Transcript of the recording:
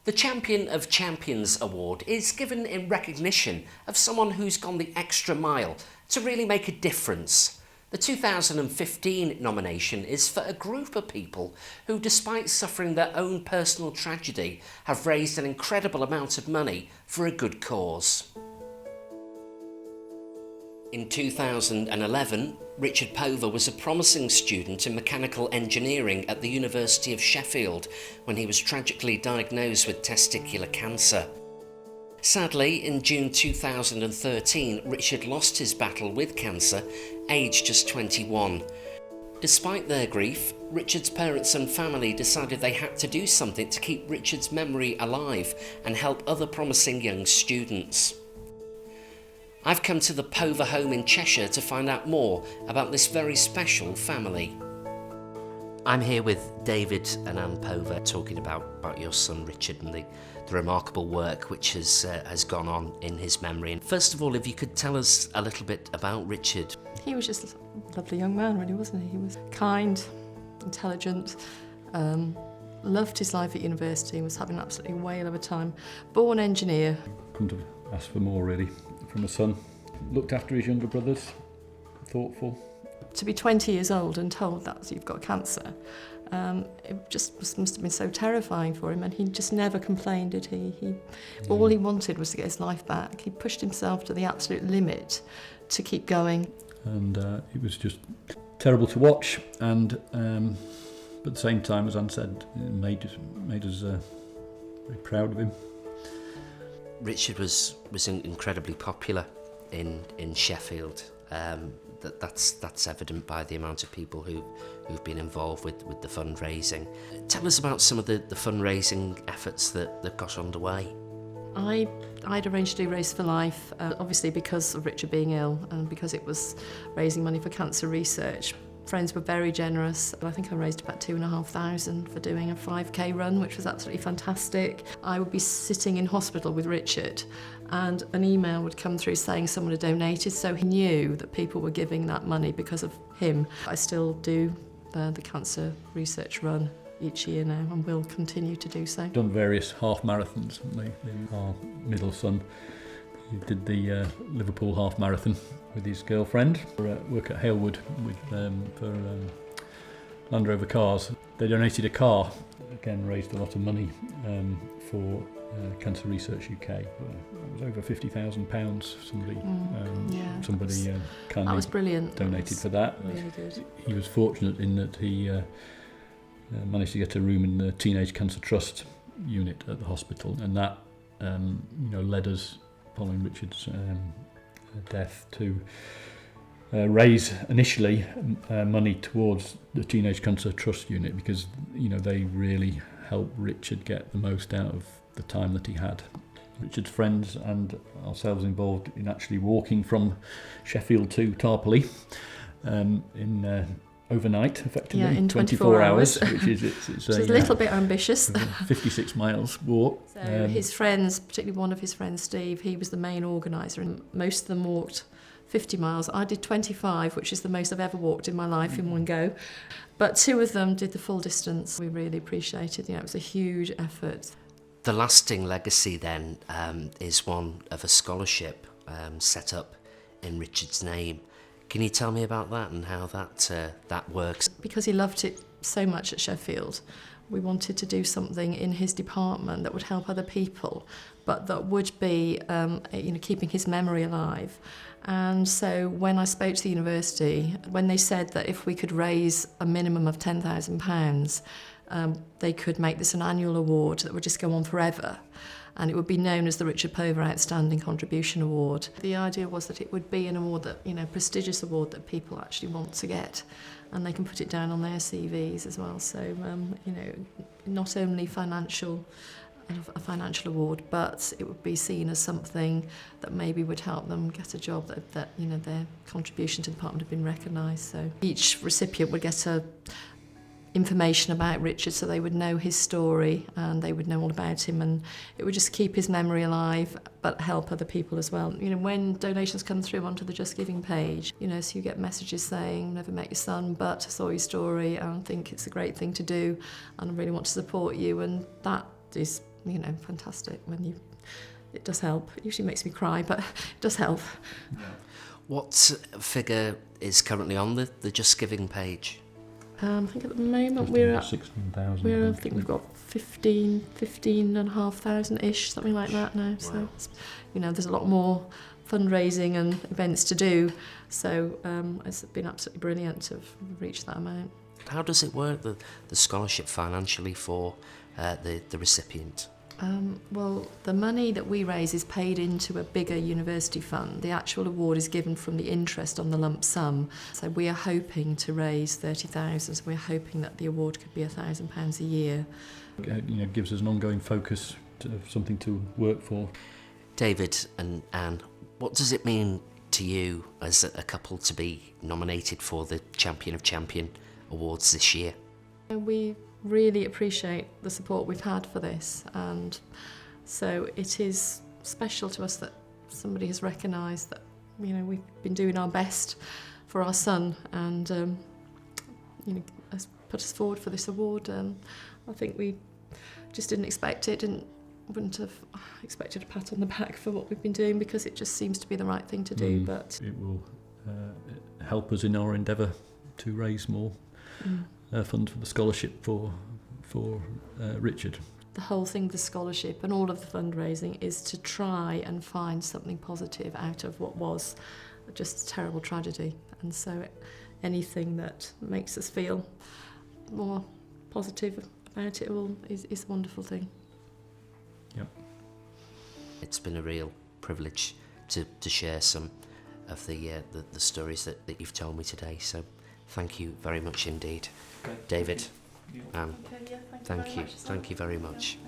The Champion of Champions Award is given in recognition of someone who's gone the extra mile to really make a difference. The 2015 nomination is for a group of people who, despite suffering their own personal tragedy, have raised an incredible amount of money for a good cause. In 2011, Richard Pover was a promising student in mechanical engineering at the University of Sheffield when he was tragically diagnosed with testicular cancer. Sadly, in June 2013, Richard lost his battle with cancer, aged just 21. Despite their grief, Richard's parents and family decided they had to do something to keep Richard's memory alive and help other promising young students. I've come to the Pover home in Cheshire to find out more about this very special family. I'm here with David and Anne Pover talking about your son Richard and the remarkable work which has gone on in his memory. And first of all, if you could tell us a little bit about Richard. He was just a lovely young man, really, wasn't he? He was kind, intelligent, loved his life at university and was having an absolutely whale of a time. Born engineer. Couldn't have asked for more, really, from a son. Looked after his younger brothers, thoughtful. To be 20 years old and told that you've got cancer, it just must have been so terrifying for him, and he just never complained, did he? All he wanted was to get his life back. He pushed himself to the absolute limit to keep going. And it was just terrible to watch, and but at the same time, as Anne said, it made us very proud of him. Richard was incredibly popular in Sheffield. That's evident by the amount of people who've been involved with the fundraising. Tell us about some of the fundraising efforts that got underway. I'd arranged to do Race for Life, obviously because of Richard being ill and because it was raising money for cancer research. Friends were very generous. I think I raised about £2,500 for doing a 5k run, which was absolutely fantastic. I would be sitting in hospital with Richard and an email would come through saying someone had donated, so he knew that people were giving that money because of him. I still do the cancer research run each year now and will continue to do so. Done various half marathons, haven't we? Our middle son, he did the Liverpool half marathon with his girlfriend. Work at Halewood for Land Rover cars. They donated a car, again raised a lot of money for Cancer Research UK. It was over £50,000. Somebody kindly that was brilliant. Donated for that. Really good. He was fortunate in that he managed to get a room in the Teenage Cancer Trust unit at the hospital, and that led us, following Richard's death, to raise initially money towards the Teenage Cancer Trust unit, because they really helped Richard get the most out of the time that he had. Richard's friends and ourselves involved in actually walking from Sheffield to Tarpley in overnight, effectively, in 24 hours. Which is a little bit ambitious. 56 miles walk. So his friends, particularly one of his friends, Steve, he was the main organiser, and most of them walked 50 miles. I did 25, which is the most I've ever walked in my life in one go. But two of them did the full distance. We really appreciated it. It was a huge effort. The lasting legacy then is one of a scholarship set up in Richard's name. Can you tell me about that and how that works? Because he loved it so much at Sheffield, we wanted to do something in his department that would help other people, but that would be keeping his memory alive. And so when I spoke to the university, when they said that if we could raise a minimum of £10,000, they could make this an annual award that would just go on forever. And it would be known as the Richard Pover Outstanding Contribution Award. The idea was that it would be an award that, prestigious award that people actually want to get, and they can put it down on their CVs as well. So, not only a financial award, but it would be seen as something that maybe would help them get a job that their contribution to the department had been recognised. So each recipient would get information about Richard, so they would know his story and they would know all about him, and it would just keep his memory alive but help other people as well. When donations come through onto the Just Giving page, so you get messages saying, never met your son, but I saw your story and I think it's a great thing to do and I really want to support you, and that is fantastic when it does help. It usually makes me cry, but it does help. What figure is currently on the Just Giving page? I think at the moment 16,000. I think we've got 15,500-ish, something like that now. Wow. So, there's a lot more fundraising and events to do. So it's been absolutely brilliant to have reached that amount. How does it work, the scholarship financially for the recipient? Well, the money that we raise is paid into a bigger university fund. The actual award is given from the interest on the lump sum. So we are hoping to raise 30,000. So we're hoping that the award could be £1,000 a year. Gives us an ongoing focus to have something to work for. David and Anne, what does it mean to you as a couple to be nominated for the Champion of Champion Awards this year? We really appreciate the support we've had for this, and so it is special to us that somebody has recognised that we've been doing our best for our son, and has put us forward for this award. I think we just didn't expect it, wouldn't have expected a pat on the back for what we've been doing, because it just seems to be the right thing to do. But it will help us in our endeavour to raise more fund for the scholarship for Richard. The whole thing, the scholarship and all of the fundraising, is to try and find something positive out of what was just a terrible tragedy. And so anything that makes us feel more positive about it all is a wonderful thing. Yep. It's been a real privilege to share some of the stories that you've told me today. So thank you very much indeed. Okay. David, you. Anne, Okay, yeah, thank you very much.